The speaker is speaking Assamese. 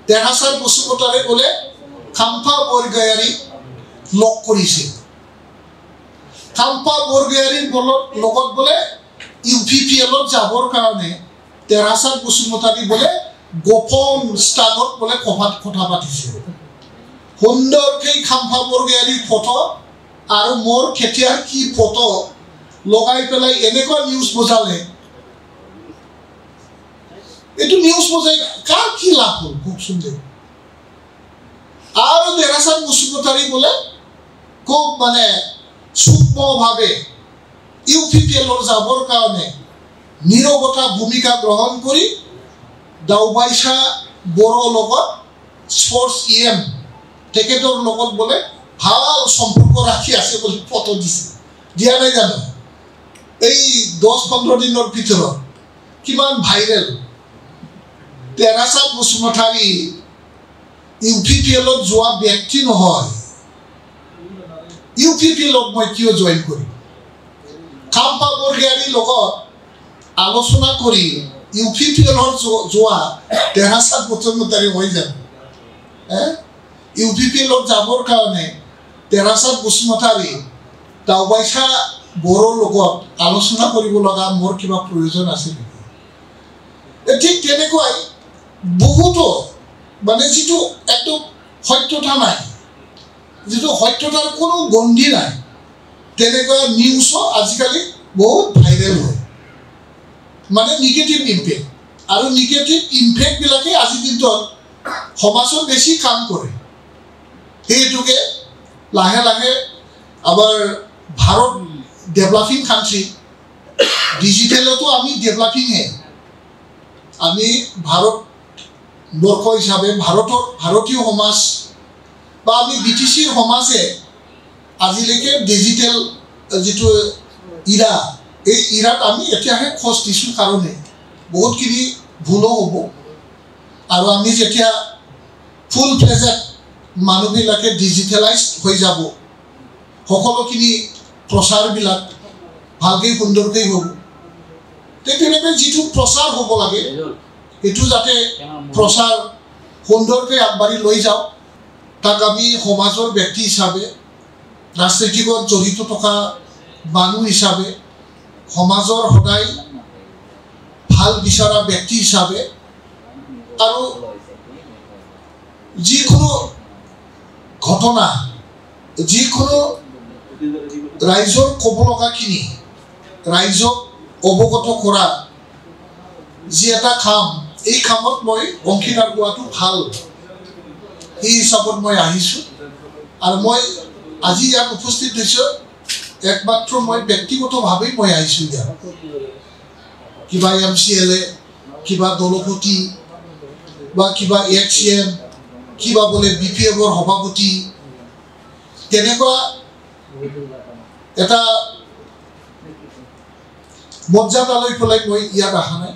তেৰাচাৰ বসুমতাৰী বোলে খাম্পা বৰগয়াৰী লগ কৰিছে খাম্পা বৰগয়াৰীৰ লগত বোলে ইউপিপিএলত যাবৰ কাৰণে তেৰাচাৰ বসুমতাৰী বোলে গোপন স্থানত বোলে কথা পাতিছে সুন্দৰকৈ খাম্পা বৰগয়াৰীৰ ফটো আৰু মোৰ খেতিয়াৰ কি ফটো লগাই পেলাই এনেকুৱা নিউজ বজালে এইটো নিউজ বজাই কাৰ কি লাভ হ'ল কওকচোন দে আৰু তেৰাচাৰ বসুমতাৰী বোলে খুব মানে সূক্ষ্মভাৱে ইউপিপিএলৰ যাবৰ কাৰণে নীৰৱতা ভূমিকা গ্ৰহণ কৰি দাওবাইছা বড়োৰ লগত স্পৰ্টছ ইএম তেখেতৰ লগত বোলে ভাল সম্পৰ্ক ৰাখি আছে বুলি ফটো দিছে দিয়া নাই জানো এই 10-15 দিনৰ ভিতৰত কিমান ভাইৰেল তেৰাচাৰ বসুমতাৰী ইউপিপিএলত যোৱা ব্যক্তি নহয় ইউপিপিএলত মই কিয় জইন কৰিম খাম্পা বৰগয়াৰীৰ লগত আলোচনা কৰি ইউপিপিএলৰ যোৱা তেৰাচাৰ বসুমতাৰী হৈ যাব ইউপিপিএলত যাবৰ কাৰণে তেৰাচাৰ বসুমতাৰী দাওবাইছা বড়োৰ লগত আলোচনা কৰিব লগা মোৰ কিবা প্ৰয়োজন আছে নেকি ঠিক তেনেকুৱাই বহুতো মানে যিটো একদম সত্যতা নাই যিটো সত্যতাৰ কোনো গন্ধি নাই তেনেকুৱা নিউজো আজিকালি বহুত ভাইৰেল হয় মানে নিগেটিভ ইম্পেক্ট আৰু নিগেটিভ ইম্পেক্টবিলাকে আজিৰ দিনটোত সমাজত বেছি কাম কৰে সেইটোকে লাহে লাহে আমাৰ ভাৰত ডেভেলপিং কাণ্ট্ৰি ডিজিটেলতো আমি ডেভেলপিংহে আমি ভাৰতবৰ্ষ হিচাপে ভাৰতীয় সমাজ বা আমি বিটিচিৰ সমাজে আজিলৈকে ডিজিটেল যিটো ইৰা এই ইৰাত আমি এতিয়াহে খোজ দিছোঁ কাৰণে বহুতখিনি ভুলো হ'ব আৰু আমি যেতিয়া ফুল ফ্লেজেড মানুহবিলাকে ডিজিটেলাইজ হৈ যাব সকলোখিনি প্ৰচাৰবিলাক ভালকৈ সুন্দৰকৈ হ'ব তেনেকৈ যিটো প্ৰচাৰ হ'ব লাগে এইটো যাতে প্ৰচাৰ সুন্দৰকৈ আগবাঢ়ি লৈ যাওঁ তাক আমি সমাজৰ ব্যক্তি হিচাপে ৰাজনীতিকত জড়িত থকা মানুহ হিচাপে সমাজৰ সদায় ভাল বিচৰা ব্যক্তি হিচাপে আৰু যিকোনো ঘটনা যিকোনো ৰাইজৰ ক'ব লগাখিনি ৰাইজক অৱগত কৰা যি এটা কাম এই কামত মই অংশীদাৰ হোৱাটো ভাল এই হিচাপত মই আহিছোঁ আৰু মই আজি ইয়াত উপস্থিত হৈছোঁ একমাত্ৰ মই ব্যক্তিগতভাৱেই মই আহিছোঁ ইয়াত কিবা MCLA কিবা দলপতি বা কিবা HCM কিবা বোলে BPFৰ সভাপতি তেনেকুৱা এটা মৰ্যাদা লৈ পেলাই মই ইয়াত অহা নাই